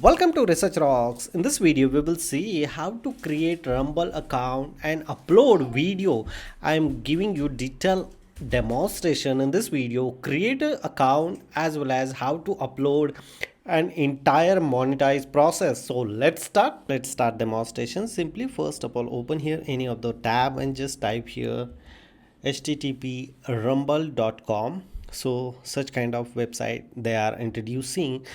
Welcome to Research Rocks. In this video, we will see how to create Rumble account and upload video. I am giving you detailed demonstration in this video. Create an account as well as how to upload an entire monetize process. So let's start. Let's start demonstration. Simply first of all, open here any of the tab and just type here http rumble.com. So such kind of website they are introducing.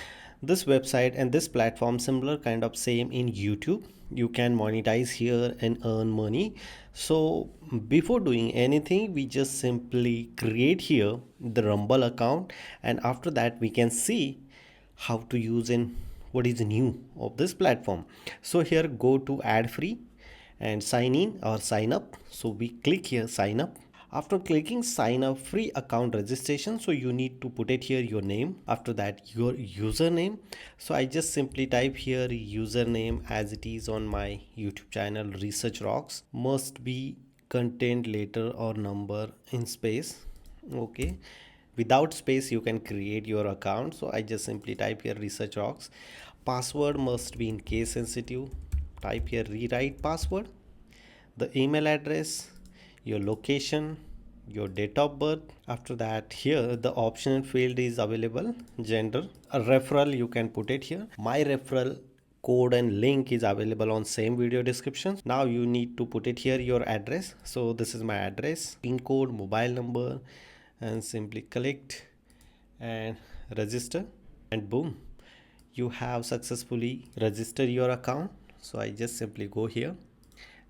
This website and this platform similar kind of same in YouTube. You can monetize here and earn money. So before doing anything, we just simply create here the Rumble account, and after that we can see how to use and what is new of this platform. So here go to ad free and sign in or sign up. So we click here sign up. After clicking sign up free account registration, so you need to put it here your name, after that your username. So I just simply type here username as it is on my YouTube channel Research Rocks. Must be content letter or number in space. Okay, without space you can create your account. So I just simply type here Research Rocks. Password must be in case sensitive. Type here rewrite password. The email address, your location, your date of birth. After that here the optional field is available, gender, a referral you can put it here. My referral code and link is available on same video description. Now you need to put it here your address. So this is my address, pin code, mobile number, and simply collect and register, and boom, you have successfully registered your account. So I just simply go here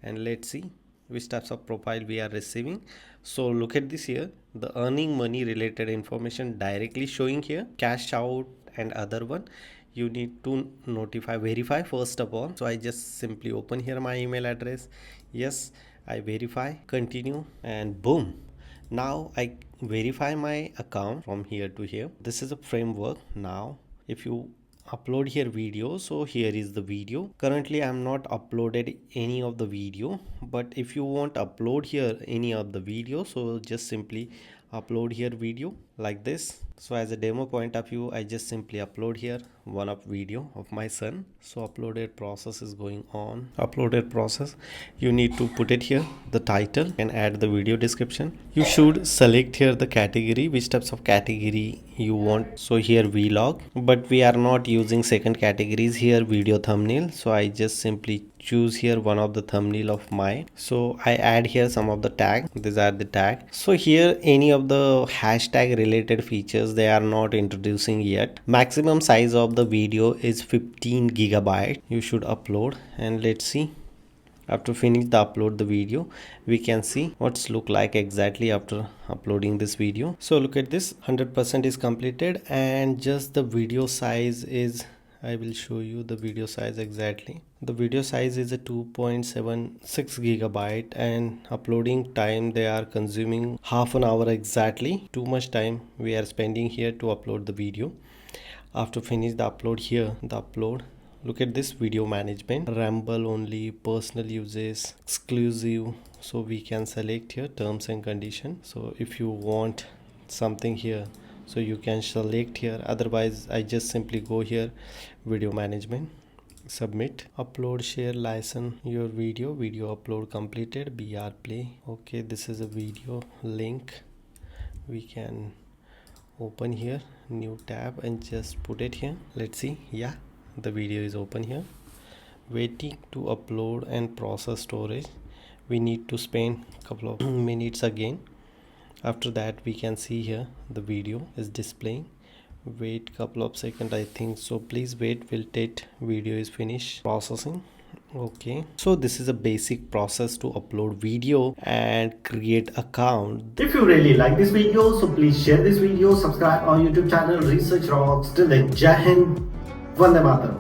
and let's see which types of profile we are receiving. So look at this here, the earning money related information directly showing here, cash out and other one. You need to verify first of all. So I just simply open here my email address. Yes, I verify, continue, and boom, now I verify my account from here to here. This is a framework. Now if you upload here video, so here is the video. Currently I'm not uploaded any of the video, but if you want upload here any of the video, so just simply upload here video like this. So as a demo point of view, I just simply upload here one of video of my son. So uploaded process is going on. Uploaded process, you need to put it here the title and add the video description. You should select here the category, which types of category you want. So here vlog, but we are not using second categories here, video thumbnail. So I just simply choose here one of the thumbnail of mine. So I add here some of the tag. These are the tag. So here any of the hashtag related features they are not introducing yet. Maximum size of the video is 15 gigabyte. You should upload, and let's see. After finish the upload the video, we can see what's look like exactly after uploading this video. So look at this, 100% is completed, and just the video size is, I will show you the video size exactly. The video size is a 2.76 gigabyte, and uploading time they are consuming half an hour exactly. Too much time we are spending here to upload the video. After finish the upload here, the upload, look at this video management, Rumble only, personal uses, exclusive. So we can select here terms and condition. So if you want something here, so you can select here, otherwise I just simply go here video management, submit, upload, share, license your video upload completed, br play. Okay, this is a video link. We can open here new tab and just put it here. Let's see. Yeah, the video is open here. Waiting to upload and process storage. We need to spend a couple of minutes again. After that we can see here the video is displaying. Wait couple of seconds, I think so. Please wait, will take video is finished processing. Okay, so this is a basic process to upload video and create account. If you really like this video, so please share this video, subscribe our YouTube channel Research Rocks. Till then, Jai Hind, Vande Mataram.